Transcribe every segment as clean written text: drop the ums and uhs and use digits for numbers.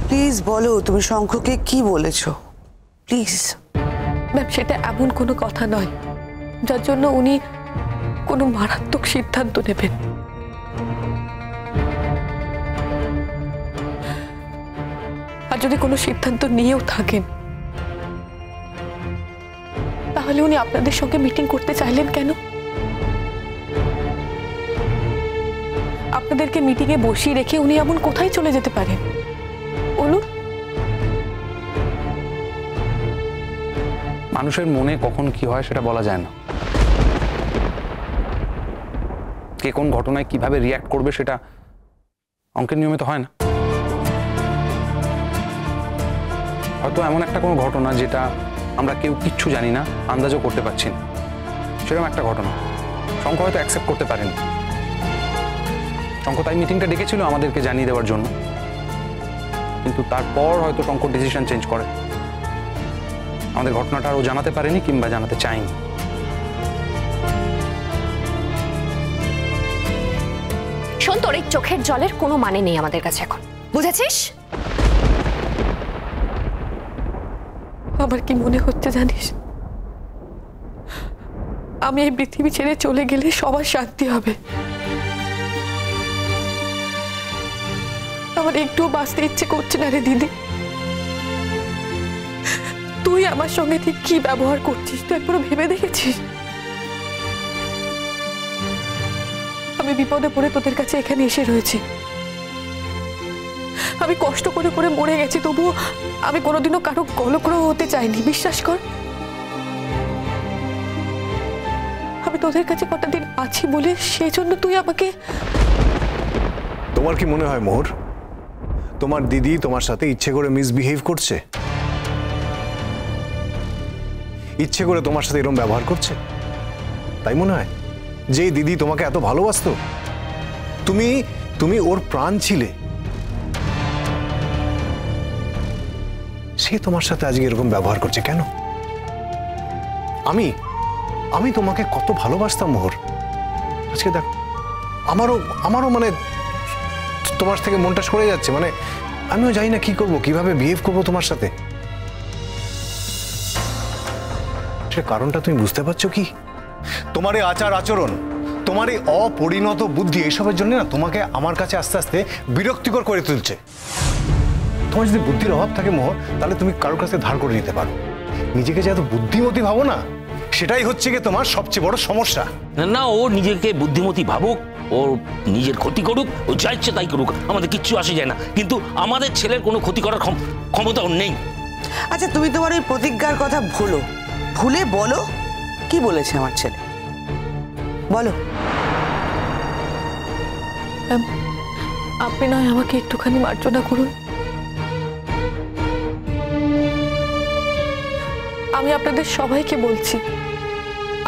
Please বলো তুমি শঙ্খকে কি বলেছো, প্লিজ। ম্যাম, সেটা এমন কোনো কথা নয় যার জন্য উনি কোনো মারাত্মক সিদ্ধান্ত নেবেন। আর যদি কোনো সিদ্ধান্ত নিয়েও থাকেন তাহলে উনি আপনাদের সঙ্গে মিটিং করতে চাইলেন কেন? আপনাদেরকে মিটিংয়ে বসিয়ে রেখে উনি এমন কোথায় চলে যেতে পারেন বলুন? মানুষের মনে কখন কি হয় সেটা বলা যায় না। কে কোন ঘটনায় কিভাবে রিয়্যাক্ট করবে সেটা অঙ্কের নিয়মে তো হয় না। হয়তো এমন একটা কোনো ঘটনা যেটা আমরা কেউ কিচ্ছু জানি না, আন্দাজও করতে পারছি না, সেরকম একটা ঘটনা শঙ্খ হয়তো অ্যাকসেপ্ট করতে পারেনি। শঙ্খ তাই মিটিংটা ডেকেছিল আমাদেরকে জানিয়ে দেওয়ার জন্য, কিন্তু তারপর হয়তো শঙ্খ ডিসিশন চেঞ্জ করে। আমাদের ঘটনাটা আরও জানাতে পারেনি কিংবা জানাতে চায়নি। শোন, তোর এই চোখের জলের কোনো মানে নেই আমাদের কাছে এখন, বুঝেছিস? আমার কি মনে হচ্ছে জানিস, আমি এই পৃথিবী ছেড়ে চলে গেলে সবার শান্তি হবে। আমার একটুও বাঁচতে ইচ্ছে করছে না রে দিদি। তুই আমার সঙ্গে ঠিক কি ব্যবহার করছিস তুই একবার ভেবে দেখেছিস? আমি বিপদে পড়ে তোদের কাছে এখানে এসে রয়েছি, আমি কষ্ট করে করে মরে গেছি, তবুও আমি কোনোদিনও কারো গলগ্রহ হতে চাইনি, বিশ্বাস কর। আমি তোদের কাছে কটা দিন আছি বলে সেই জন্য তুই আমাকে। তোমার কি মনে হয় মোহর, তোমার দিদি তোমার সাথে ইচ্ছে করে মিসবিহেভ করছে? ইচ্ছে করে তোমার সাথে এরকম ব্যবহার করছে তাই মনে হয়? যে দিদি তোমাকে এত ভালোবাসতো, তুমি ওর প্রাণ ছিলে, সে তোমার সাথে আজকে এরকম ব্যবহার করছে কেন? আমি তোমাকে কত ভালোবাসতাম মোহর, আজকে দেখো আমারও মানে তোমার থেকে মনটা সরে যাচ্ছে। মানে আমিও জানি না কি করব, কিভাবে বিহেভ করবো তোমার সাথে। সে কারণটা তুমি বুঝতে পারছো কি? তোমার এই আচার আচরণ, তোমার এই অপরিণত বুদ্ধি, এইসবের জন্য না তোমাকে আমার কাছে আস্তে আস্তে বিরক্তিকর করে তুলছে। তোমার যদি বুদ্ধির অভাব থাকে মোহর, তাহলে তুমি কারোর কাছে ধার করে নিতে পারো। নিজেকে যে এত বুদ্ধিমতী ভাবো না, সেটাই হচ্ছে কি তোমার সবচেয়ে বড় সমস্যা। না, ও নিজেকে বুদ্ধিমতী ভাবুক, ও নিজের ক্ষতি করুক, ও যা ইচ্ছে তাই করুক, আমাদের কিচ্ছু আসে যায় না। কিন্তু আমাদের ছেলের কোনো ক্ষতি করার ক্ষমতা ওর নেই। আচ্ছা তুমি তোমার ওই প্রতিজ্ঞার কথা ভুলে বলো কি বলেছে আমার ছেলে, বলো। আপনি নয় আমাকে একটুখানি মার্জনা করুন। আমি আপনাদের সবাইকে বলছি,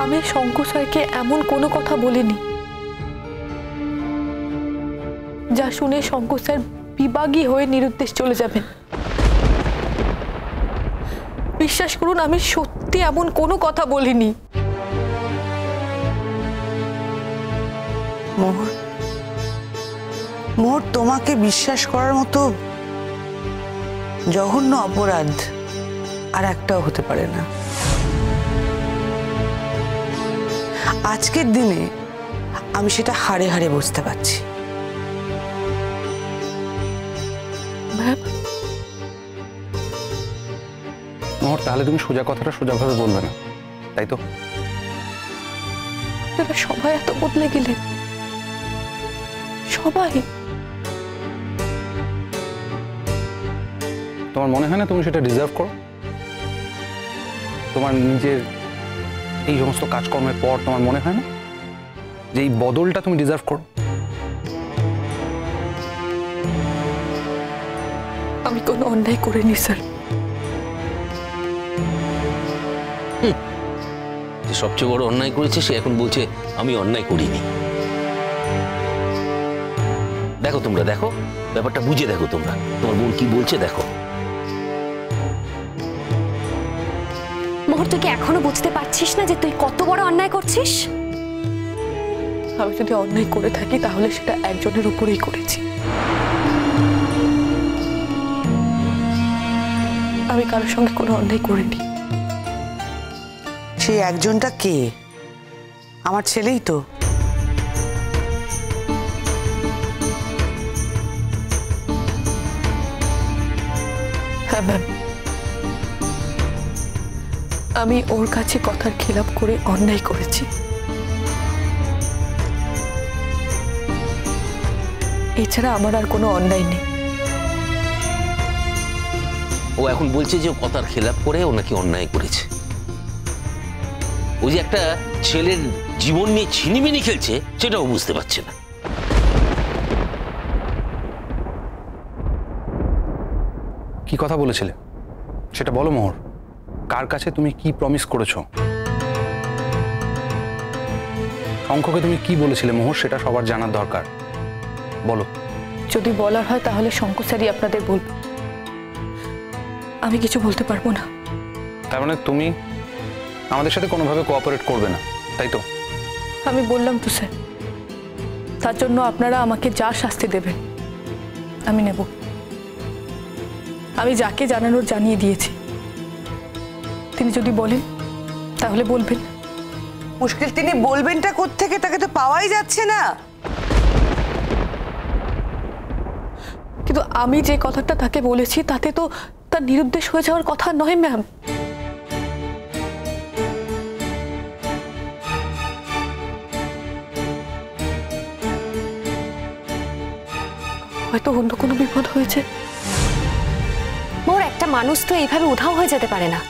আমি শঙ্কু স্যারকে এমন কোনো কথা বলিনি যা শুনে শঙ্কু স্যার বিভাগী হয়ে নিরুদ্দেশ চলে যাবেন। বিশ্বাস করুন, আমি সত্যি এমন কোনো কথা বলিনি। মোহর, তোমাকে বিশ্বাস করার মতো জঘন্য অপরাধ আর একটাও হতে পারে না। আজকের দিনে আমি সেটা হাড়ে হাড়ে বুঝতে পারছি। মোহর, তাহলে তুমি সোজা কথাটা সোজাভাবে বলবে না, তাই তো? আপনারা সবাই এত বদলে গেলেন, সবাই। তোমার মনে হয় না তুমি সেটা ডিজার্ভ করো? তোমার নিজের এই সমস্ত কাজকর্মের পর তোমার মনে হয় না যে এই বদলটা তুমি ডিজার্ভ করো? আমি কোনো অন্যায় করিনি স্যার। যে সবচেয়ে বড় অন্যায় করেছে সে এখন বলছে আমি অন্যায় করিনি। দেখো তোমরা, দেখো ব্যাপারটা বুঝে দেখো, তোমরা তোমার বোন কি বলছে দেখো। মোহর, তুই কি এখনো বুঝতে পারছিস না যে তুই কত বড় অন্যায় করছিস? আমি যদি অন্যায় করে থাকি তাহলে সেটা একজনের উপরেই করেছি। আমি কারোর সঙ্গে কোনো অন্যায় করিনি। সেই একজনটা কে? আমার ছেলেই তো। হ্যাঁ ম্যাম, আমি ওর কাছে কথার খিলাপ করে অন্যায় করেছি। এছাড়া আমার আর কোনো অন্যায় নেই। ও এখন বলছে যে ও কথার খেলাপ করে ও নাকি অন্যায় করেছে। ও যে একটা ছেলের জীবন নিয়ে ছিনিমিনি খেলছে সেটাও বুঝতে পারছে না। কি কথা বলেছিলে সেটা বলো মোহর। কার কাছে তুমি কি প্রমিস করেছো? শঙ্খকে তুমি কি বলেছিলে মোহর, সেটা সবার জানার দরকার। বলো। যদি বলার হয় তাহলে শঙ্কর স্যারই আপনাদের বলবে, আমি কিছু বলতে পারবো না। তার মানে তুমি আমাদের সাথে কোনোভাবে কোঅপারেট করবে না, তাই তো? আমি বললাম তো স্যার, তার জন্য আপনারা আমাকে যা শাস্তি দেবেন আমি নেব। আমি যাকে জানানোর জানিয়ে দিয়েছি, তিনি যদি বলেন তাহলে বলবেন। মুশকিল তিনি বলবেনটা কোত্থেকে? তাকে তো পাওয়াই যাচ্ছে না। কিন্তু আমি যে কথাটা তাকে বলেছি তাতে তো তার নিরুদ্দেশ হয়ে যাওয়ার কথা নয় ম্যাম। হয়তো অন্য কোনো বিপদ হয়েছে। মোর একটা মানুষ তো এইভাবে উধাও হয়ে যেতে পারে না।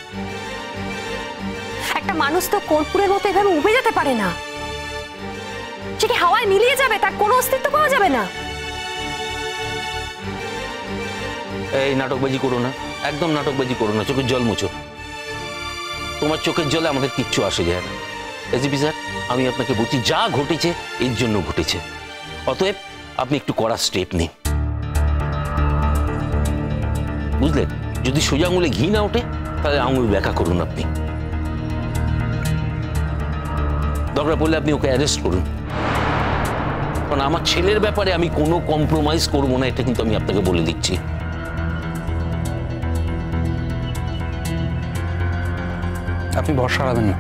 একটা মানুষ তো কর্পূরের মতো এভাবে উবে যেতে পারে না। সে কি হাওয়ায় মিলিয়ে যাবে? তার কোনো অস্তিত্ব পাওয়া যাবে না। এই নাটকবাজি করো না, একদম নাটকবাজি করো না। চোখের জল মুছো। তোমার চোখের জলে আমাদের কিচ্ছু আসে যায় না। এসিপি স্যার, আমি আপনাকে বলছি যা ঘটেছে এর জন্য ঘটেছে। অতএব আপনি একটু কড়া স্টেপ নিন, বুঝলেন? যদি সোজা আঙুলে ঘি না ওঠে তাহলে আঙুল ব্যাখ্যা করুন। আপনি দরকার পড়লে আপনি ওকে অ্যারেস্ট করুন, কারণ আমার ছেলের ব্যাপারে আমি কোনো কম্প্রোমাইজ করবো না, এটা কিন্তু আমি আপনাকে বলে দিচ্ছি। আপনি ভরসা রাখবেন না,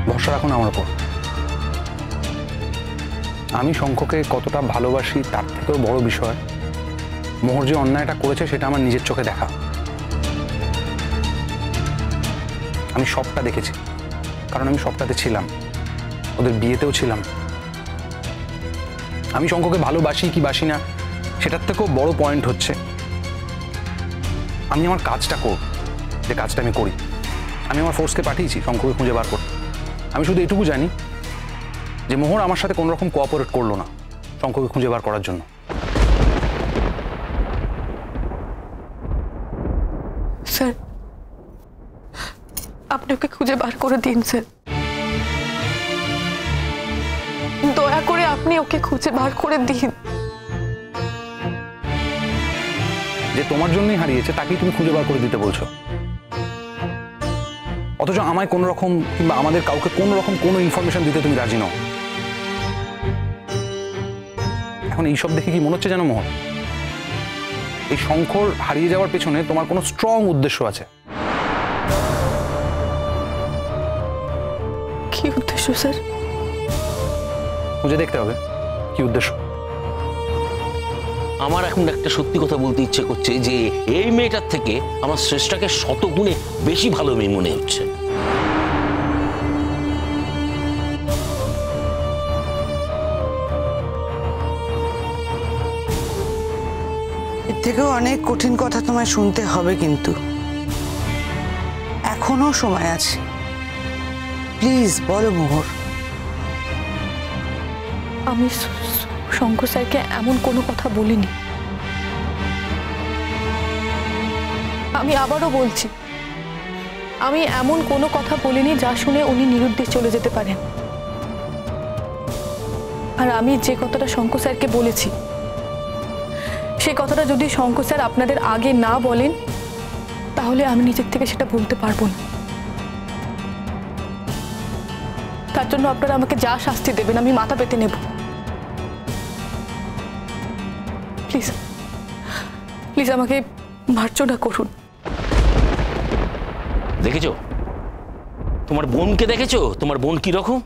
ভরসা রাখুন আমার উপর। আমি শঙ্খকে কতটা ভালোবাসি তার থেকেও বড় বিষয় মোহর যে অন্যায়টা করেছে সেটা আমার নিজের চোখে দেখা। আমি সবটা দেখেছি, কারণ আমি সবটাতে ছিলাম, ওদের বিয়েতেও ছিলাম। আমি শঙ্খকে ভালোবাসি কি বাসি না সেটার থেকেও বড় পয়েন্ট হচ্ছে আমি আমার কাজটা করব, যে কাজটা আমি করি। আমি আমার ফোর্সকে পাঠিয়েছি শঙ্খকে খুঁজে বার করতে। আমি শুধু এটুকু জানি যে মোহর আমার সাথে কোনো রকম কোঅপারেট করলো না শঙ্খকে খুঁজে বার করার জন্য। স্যার, আপনি ওকে খুঁজে বার করে দিন স্যার, দয়া করে আপনি ওকে খুঁজে বার করে দিন। যে তোমার জন্যই হারিয়েছে তাকেই তুমি খুঁজে বার করে দিতে বলছো, অথচ আমায় কোনো রকম কিংবা আমাদের কাউকে কোনো রকম কোনো ইনফরমেশন দিতে তুমি রাজি নও। এখন এইসব দেখে কি মনে হচ্ছে জানো মোহর, এই শঙ্খর হারিয়ে যাওয়ার পেছনে তোমার কোনো স্ট্রং উদ্দেশ্য আছে। কি উদ্দেশ্য স্যার? খুঁজে দেখতে হবে কি উদ্দেশ্য। আমার এখন একটা সত্যি কথা বলতে ইচ্ছে করছে যে এই মেয়েটার থেকে আমার শ্রেষ্ঠাকে শতগুণে বেশি ভালো মেয়ে মনে হচ্ছে। এর থেকেও অনেক কঠিন কথা তোমায় শুনতে হবে, কিন্তু এখনো সময় আছে। প্লিজ বলো মোহর। আমি শঙ্কর স্যারকে এমন কোনো কথা বলিনি। আমি আবারও বলছি, আমি এমন কোনো কথা বলিনি যা শুনে উনি নিরুদ্দেশ চলে যেতে পারেন। আর আমি যে কথাটা শঙ্কর স্যারকে বলেছি সেই কথাটা যদি শঙ্কর স্যার আপনাদের আগে না বলেন তাহলে আমি নিজের থেকে সেটা বলতে পারবো না। তার জন্য আপনারা আমাকে যা শাস্তি দেবেন আমি মাথা পেতে নেব। প্লিজ প্লিজ আমাকে মার্জনা করুন। দেখেছো তোমার বোনকে, দেখেছো তোমার বোন কি রকম?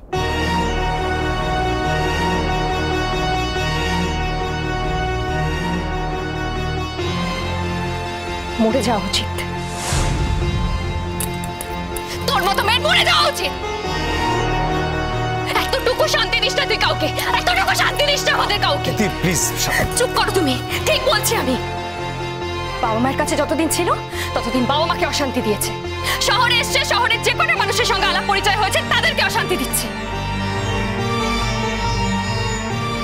মরে যাওয়া উচিত, তোর মতো মেয়ের মরে যাওয়া উচিত। এতটুকু শান্তি দিস না তুই কাউকে, এতটুকু শান্তি দিস না আমাদের কাউকে। প্লিজ চুপ করো তুমি, ঠিক বলছি আমি। বাবা মায়ের কাছে যতদিন ছিল ততদিন বাবা মাকে অশান্তি দিয়েছে। শহরে এসছে, শহরের যে কোনো মানুষের সঙ্গে আলাপ পরিচয় হয়েছে তাদেরকে অশান্তি দিচ্ছে।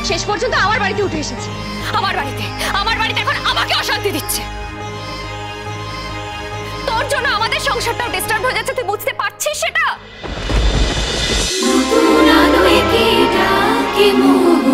শেষ পর্যন্ত আমার বাড়িতে উঠে এসেছে, আমার বাড়িতে এখন আমাকে অশান্তি দিচ্ছে। তোর জন্য আমাদের সংসারটাও ডিস্টার্ব হয়ে যাচ্ছে, তুই বুঝতে পারছিস সেটা? নতুন আলো একে ডাকে মোহ